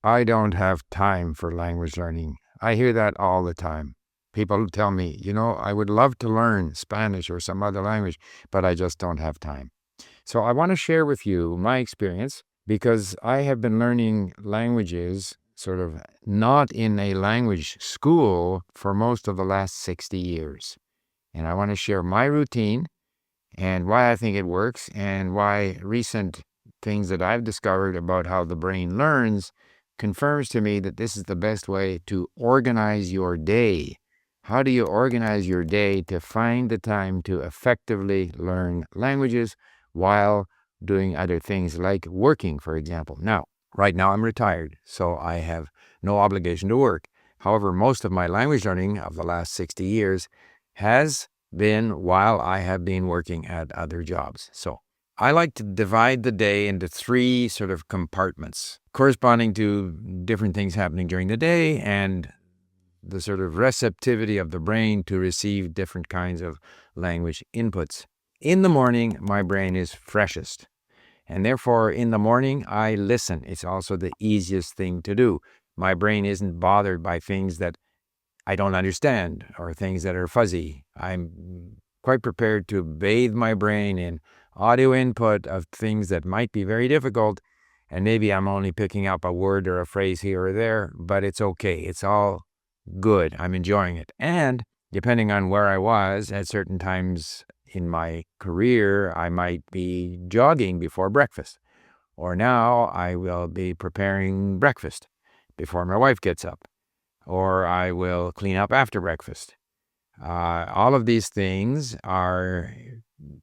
I don't have time for language learning. I hear that all the time. People tell me, I would love to learn Spanish or some other language, but I just don't have time. So I want to share with you my experience because I have been learning languages sort of not in a language school for most of the last 60 years. And I want to share my routine and why I think it works and why recent things that I've discovered about how the brain learns confirms to me that this is the best way to organize your day. How do you organize your day to find the time to effectively learn languages while doing other things like working, for example? Now, right now I'm retired, so I have no obligation to work. However, most of my language learning of the last 60 years has been while I have been working at other jobs. So I like to divide the day into three sort of compartments corresponding to different things happening during the day and the sort of receptivity of the brain to receive different kinds of language inputs. In the morning, my brain is freshest. And therefore, in the morning, I listen. It's also the easiest thing to do. My brain isn't bothered by things that I don't understand or things that are fuzzy. I'm quite prepared to bathe my brain in audio input of things that might be very difficult, and maybe I'm only picking up a word or a phrase here or there, but it's okay. It's all good. I'm enjoying it. And depending on where I was at certain times in my career, I might be jogging before breakfast, or now I will be preparing breakfast before my wife gets up, or I will clean up after breakfast. All of these things are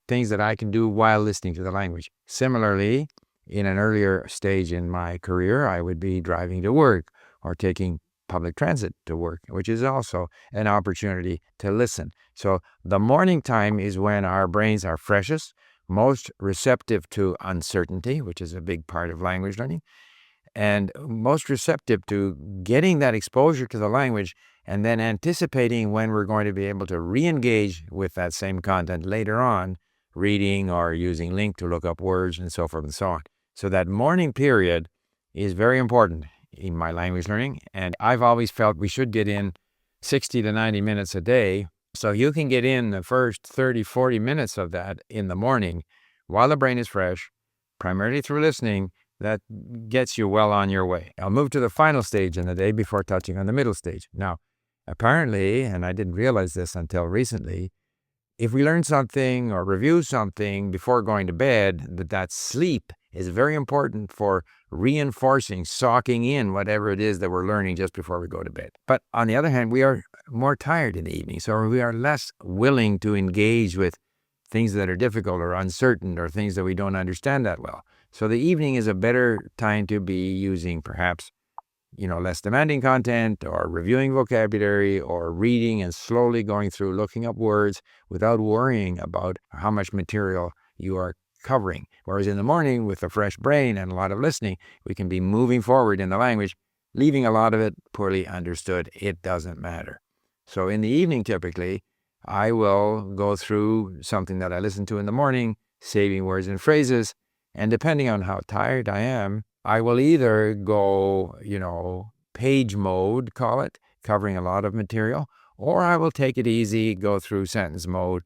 things that I can do while listening to the language. Similarly, in an earlier stage in my career, I would be driving to work or taking public transit to work, which is also an opportunity to listen. So the morning time is when our brains are freshest, most receptive to uncertainty, which is a big part of language learning, and most receptive to getting that exposure to the language and then anticipating when we're going to be able to re-engage with that same content later on, reading or using LingQ to look up words and so forth and so on. So that morning period is very important in my language learning, and I've always felt we should get in 60 to 90 minutes a day. So you can get in the first 30, 40 minutes of that in the morning while the brain is fresh, primarily through listening. That gets you well on your way. I'll move to the final stage in the day before touching on the middle stage. Now, apparently, and I didn't realize this until recently, if we learn something or review something before going to bed, that sleep is very important for reinforcing, soaking in whatever it is that we're learning just before we go to bed. But on the other hand, we are more tired in the evening, so we are less willing to engage with things that are difficult or uncertain or things that we don't understand that well. So the evening is a better time to be using perhaps, less demanding content or reviewing vocabulary or reading and slowly going through, looking up words without worrying about how much material you are covering. Whereas in the morning with a fresh brain and a lot of listening, we can be moving forward in the language, leaving a lot of it poorly understood. It doesn't matter. So in the evening, typically, I will go through something that I listen to in the morning, saving words and phrases, and depending on how tired I am, I will either go, page mode, call it, covering a lot of material, or I will take it easy, go through sentence mode,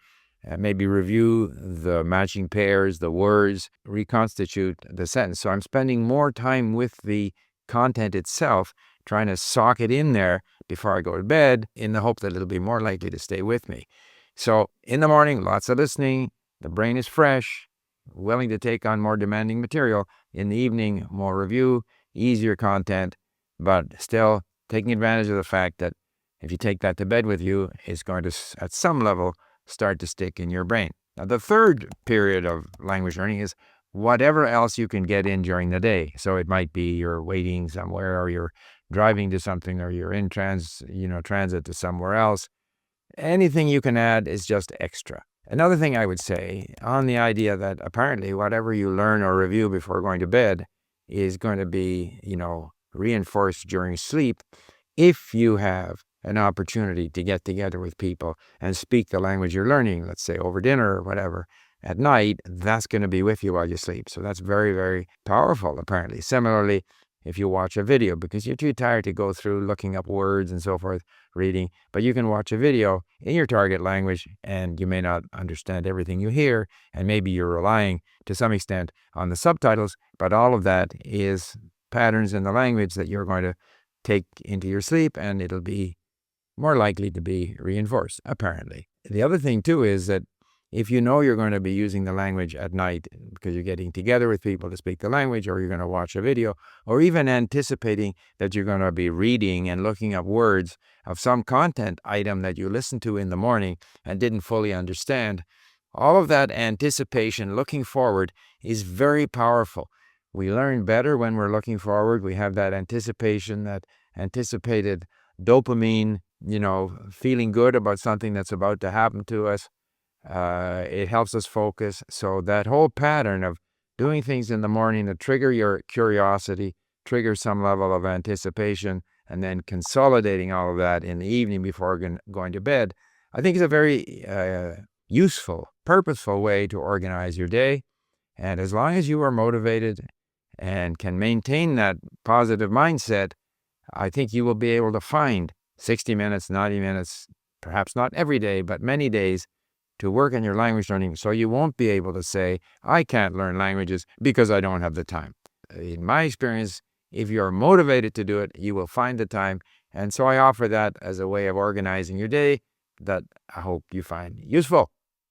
maybe review the matching pairs, the words, reconstitute the sentence. So I'm spending more time with the content itself, trying to soak it in there before I go to bed in the hope that it'll be more likely to stay with me. So in the morning, lots of listening, the brain is fresh, willing to take on more demanding material. In the evening, more review, easier content, but still taking advantage of the fact that if you take that to bed with you, it's going to, at some level, start to stick in your brain. Now, the third period of language learning is whatever else you can get in during the day. So it might be you're waiting somewhere, or you're driving to something, or you're in transit to somewhere else. Anything you can add is just extra. Another thing I would say on the idea that apparently whatever you learn or review before going to bed is going to be, reinforced during sleep if you have an opportunity to get together with people and speak the language you're learning, let's say over dinner or whatever, at night, that's going to be with you while you sleep. So that's very, very powerful, apparently. Similarly, if you watch a video, because you're too tired to go through looking up words and so forth, reading. But you can watch a video in your target language, and you may not understand everything you hear, and maybe you're relying to some extent on the subtitles, but all of that is patterns in the language that you're going to take into your sleep, and it'll be more likely to be reinforced, apparently. The other thing, too, is that if you know you're going to be using the language at night because you're getting together with people to speak the language, or you're going to watch a video, or even anticipating that you're going to be reading and looking up words of some content item that you listened to in the morning and didn't fully understand, all of that anticipation, looking forward, is very powerful. We learn better when we're looking forward. We have that anticipation, that anticipated dopamine, feeling good about something that's about to happen to us. It helps us focus. So that whole pattern of doing things in the morning that trigger your curiosity, trigger some level of anticipation, and then consolidating all of that in the evening before going to bed, I think is a very useful, purposeful way to organize your day. And as long as you are motivated and can maintain that positive mindset, I think you will be able to find 60 minutes, 90 minutes, perhaps not every day, but many days, to work on your language learning, so you won't be able to say, I can't learn languages because I don't have the time. In my experience, if you're motivated to do it, you will find the time. And so I offer that as a way of organizing your day that I hope you find useful.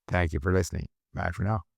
Thank you for listening. Bye for now.